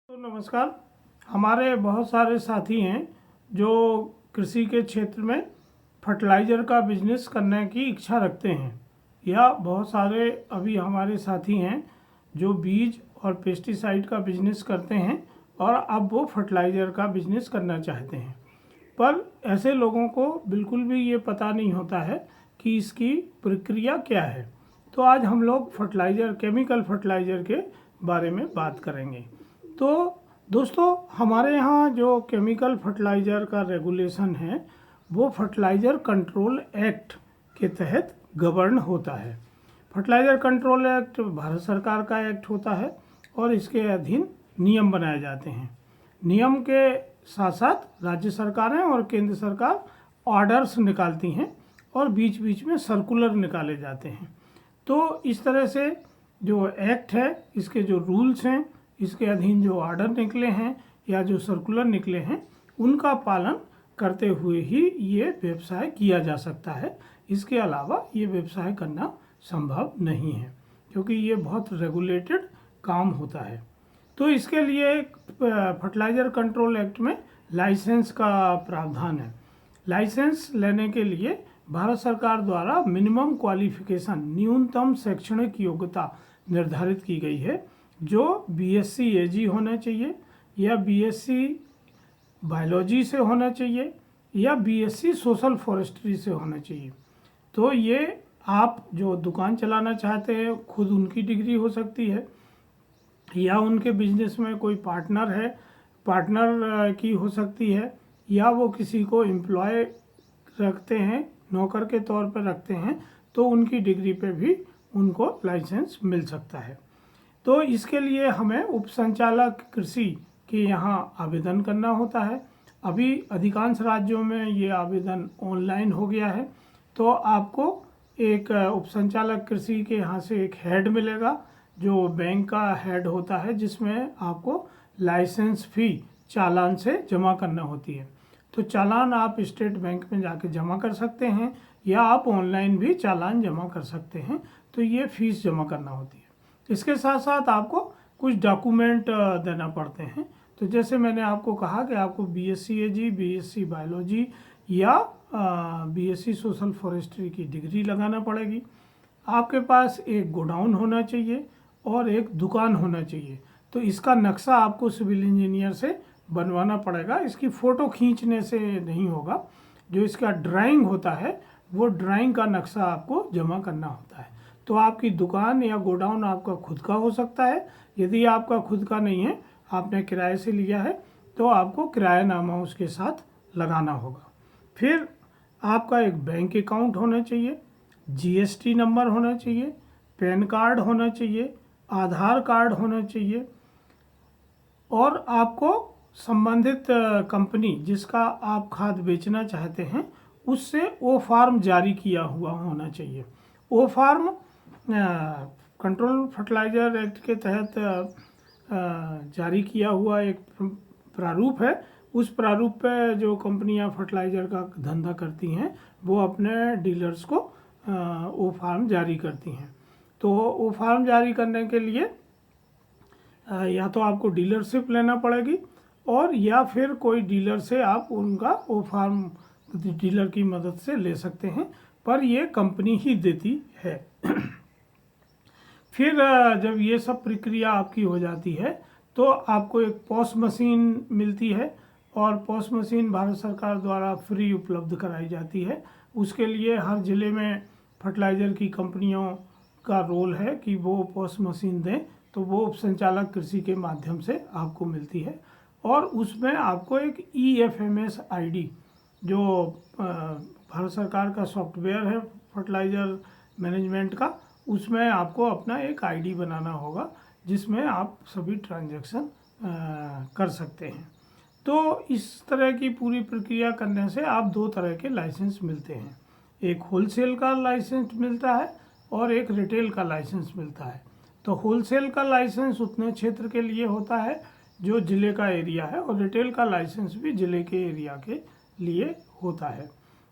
तो नमस्कार। हमारे बहुत सारे साथी हैं जो कृषि के क्षेत्र में फर्टिलाइज़र का बिजनेस करने की इच्छा रखते हैं, या बहुत सारे अभी हमारे साथी हैं जो बीज और पेस्टिसाइड का बिजनेस करते हैं और अब वो फर्टिलाइज़र का बिजनेस करना चाहते हैं। पर ऐसे लोगों को बिल्कुल भी ये पता नहीं होता है कि इसकी प्रक्रिया क्या है। तो आज हम लोग फर्टिलाइज़र, केमिकल फर्टिलाइज़र के बारे में बात करेंगे। तो दोस्तों, हमारे यहाँ जो केमिकल फर्टिलाइज़र का रेगुलेशन है वो फर्टिलाइज़र कंट्रोल एक्ट के तहत गवर्न होता है। फर्टिलाइज़र कंट्रोल एक्ट भारत सरकार का एक्ट होता है और इसके अधीन नियम बनाए जाते हैं। नियम के साथ साथ राज्य सरकारें और केंद्र सरकार ऑर्डर्स निकालती हैं और बीच बीच में सर्कुलर निकाले जाते हैं। तो इस तरह से जो एक्ट है, इसके जो रूल्स हैं, इसके अधीन जो ऑर्डर निकले हैं या जो सर्कुलर निकले हैं, उनका पालन करते हुए ही ये व्यवसाय किया जा सकता है। इसके अलावा ये व्यवसाय करना संभव नहीं है, क्योंकि ये बहुत रेगुलेटेड काम होता है। तो इसके लिए फर्टिलाइज़र कंट्रोल एक्ट में लाइसेंस का प्रावधान है। लाइसेंस लेने के लिए भारत सरकार द्वारा मिनिमम क्वालिफिकेशन, न्यूनतम शैक्षणिक योग्यता निर्धारित की गई है, जो बीएससी एजी होना चाहिए या बीएससी बायोलॉजी से होना चाहिए या बीएससी सोशल फॉरेस्ट्री से होना चाहिए। तो ये आप जो दुकान चलाना चाहते हैं, खुद उनकी डिग्री हो सकती है, या उनके बिजनेस में कोई पार्टनर है, पार्टनर की हो सकती है, या वो किसी को एम्प्लॉय रखते हैं, नौकर के तौर पर रखते हैं, तो उनकी डिग्री पे भी उनको लाइसेंस मिल सकता है। तो इसके लिए हमें उप संचालक कृषि के यहाँ आवेदन करना होता है। अभी अधिकांश राज्यों में ये आवेदन ऑनलाइन हो गया है। तो आपको एक उप संचालक कृषि के यहाँ से एक हेड मिलेगा, जो बैंक का हेड होता है, जिसमें आपको लाइसेंस फ़ी चालान से जमा करना होती है। तो चालान आप स्टेट बैंक में जाके जमा कर सकते हैं, या आप ऑनलाइन भी चालान जमा कर सकते हैं। तो ये फीस जमा करना होती है। इसके साथ साथ आपको कुछ डॉक्यूमेंट देना पड़ते हैं। तो जैसे मैंने आपको कहा कि आपको बीएससी एजी, बीएससी बायोलॉजी या बीएससी सोशल फॉरेस्ट्री की डिग्री लगाना पड़ेगी। आपके पास एक गोडाउन होना चाहिए और एक दुकान होना चाहिए। तो इसका नक्शा आपको सिविल इंजीनियर से बनवाना पड़ेगा। इसकी फ़ोटो खींचने से नहीं होगा। जो इसका ड्राइंग होता है, वो ड्राइंग का नक्शा आपको जमा करना होता है। तो आपकी दुकान या गोडाउन आपका खुद का हो सकता है। यदि आपका खुद का नहीं है, आपने किराए से लिया है, तो आपको किरायानामा उसके साथ लगाना होगा। फिर आपका एक बैंक अकाउंट होना चाहिए, जीएसटी नंबर होना चाहिए, पैन कार्ड होना चाहिए, आधार कार्ड होना चाहिए, और आपको संबंधित कंपनी जिसका आप खाद बेचना चाहते हैं, उससे ओ फार्म जारी किया हुआ होना चाहिए। ओ फार्म कंट्रोल फर्टिलाइज़र एक्ट के तहत जारी किया हुआ एक प्रारूप है। उस प्रारूप पे जो कंपनियां फर्टिलाइज़र का धंधा करती हैं, वो अपने डीलर्स को ओ फार्म जारी करती हैं। तो ओ फार्म जारी करने के लिए या तो आपको डीलरशिप लेना पड़ेगी, और या फिर कोई डीलर से आप उनका ओ फार्म डीलर की मदद से ले सकते हैं, पर ये कंपनी ही देती है। फिर जब ये सब प्रक्रिया आपकी हो जाती है, तो आपको एक पॉस मशीन मिलती है, और पॉस मशीन भारत सरकार द्वारा फ्री उपलब्ध कराई जाती है। उसके लिए हर ज़िले में फर्टिलाइज़र की कंपनियों का रोल है कि वो पॉस मशीन दें। तो वो उप संचालक कृषि के माध्यम से आपको मिलती है, और उसमें आपको एक EFMS ID, जो भारत सरकार का सॉफ्टवेयर है फर्टिलाइज़र मैनेजमेंट का, उसमें आपको अपना एक ID बनाना होगा, जिसमें आप सभी ट्रांजैक्शन कर सकते हैं। तो इस तरह की पूरी प्रक्रिया करने से आप दो तरह के लाइसेंस मिलते हैं। एक होलसेल का लाइसेंस मिलता है और एक रिटेल का लाइसेंस मिलता है। तो होलसेल का लाइसेंस उतने क्षेत्र के लिए होता है जो ज़िले का एरिया है, और रिटेल का लाइसेंस भी ज़िले के एरिया के लिए होता है।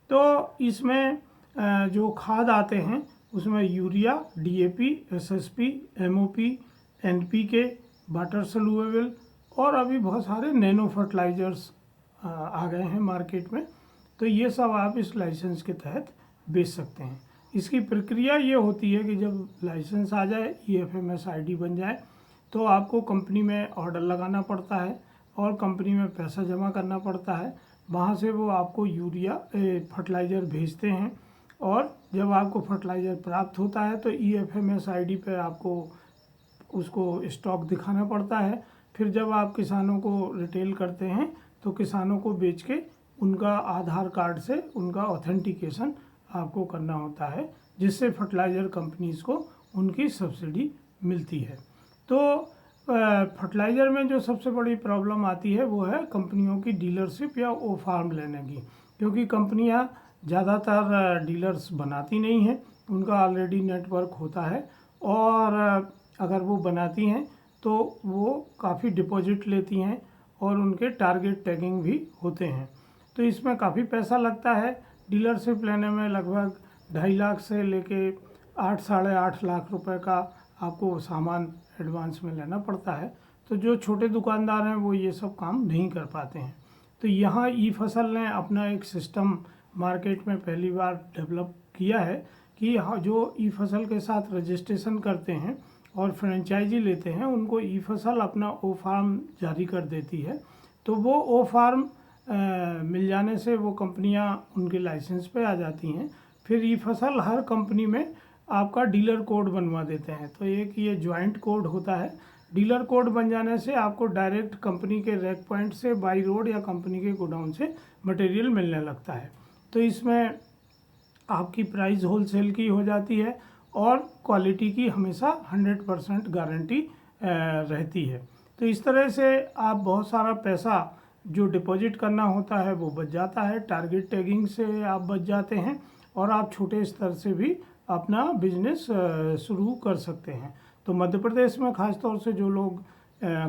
तो इसमें जो खाद आते हैं, उसमें urea, DAP, SSP, MOP, NPK, water soluble और अभी बहुत सारे नैनो फर्टिलाइज़र्स आ गए हैं मार्केट में। तो ये सब आप इस लाइसेंस के तहत बेच सकते हैं। इसकी प्रक्रिया ये होती है कि जब लाइसेंस आ जाए, EFMS ID बन जाए, तो आपको कंपनी में ऑर्डर लगाना पड़ता है और कंपनी में पैसा जमा करना पड़ता है। वहाँ से वो आपको यूरिया फर्टिलाइज़र भेजते हैं और जब आपको फर्टिलाइज़र प्राप्त होता है तो EFMS ID पे आपको उसको स्टॉक दिखाना पड़ता है। फिर जब आप किसानों को रिटेल करते हैं तो किसानों को बेच के उनका आधार कार्ड से उनका ऑथेंटिकेशन आपको करना होता है, जिससे फर्टिलाइज़र कंपनीज़ को उनकी सब्सिडी मिलती है। तो फर्टिलाइज़र में जो सबसे बड़ी प्रॉब्लम आती है वो है कंपनियों की डीलरशिप या ओ फार्म लेने की, क्योंकि कंपनियां ज़्यादातर डीलर्स बनाती नहीं हैं, उनका ऑलरेडी नेटवर्क होता है और अगर वो बनाती हैं तो वो काफ़ी डिपॉजिट लेती हैं और उनके टारगेट टैगिंग भी होते हैं। तो इसमें काफ़ी पैसा लगता है। डीलरशिप लेने में लगभग 2.5 लाख से लेके 8 साढ़े 8 लाख रुपए का आपको सामान एडवांस में लेना पड़ता है। तो जो छोटे दुकानदार हैं वो ये सब काम नहीं कर पाते हैं। तो यहाँ ई फसल ने अपना एक सिस्टम मार्केट में पहली बार डेवलप किया है कि जो ई फसल के साथ रजिस्ट्रेशन करते हैं और फ्रेंचाइजी लेते हैं, उनको ई फसल अपना ओ फार्म जारी कर देती है। तो वो ओ फार्म मिल जाने से वो कंपनियां उनके लाइसेंस पे आ जाती हैं। फिर ई फसल हर कंपनी में आपका डीलर कोड बनवा देते हैं। तो एक ये ज्वाइंट कोड होता है। डीलर कोड बन जाने से आपको डायरेक्ट कंपनी के रैक पॉइंट से बाई रोड या कंपनी के गोडाउन से मटेरियल मिलने लगता है। तो इसमें आपकी प्राइस होलसेल की हो जाती है और क्वालिटी की हमेशा 100% गारंटी रहती है। तो इस तरह से आप बहुत सारा पैसा जो डिपॉजिट करना होता है वो बच जाता है, टारगेट टैगिंग से आप बच जाते हैं और आप छोटे स्तर से भी अपना बिजनेस शुरू कर सकते हैं। तो मध्य प्रदेश में ख़ास तौर से जो लोग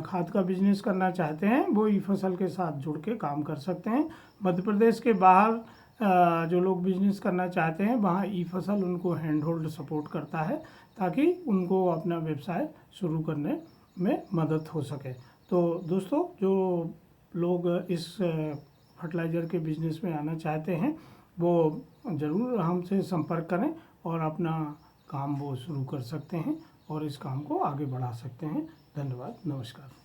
खाद का बिजनेस करना चाहते हैं वो ई फसल के साथ जुड़ के काम कर सकते हैं। मध्य प्रदेश के बाहर जो लोग बिजनेस करना चाहते हैं वहाँ ई फसल उनको हैंड होल्ड सपोर्ट करता है, ताकि उनको अपना व्यवसाय शुरू करने में मदद हो सके। तो दोस्तों, जो लोग इस फर्टिलाइज़र के बिजनेस में आना चाहते हैं वो ज़रूर हमसे संपर्क करें और अपना काम वो शुरू कर सकते हैं और इस काम को आगे बढ़ा सकते हैं। धन्यवाद, नमस्कार।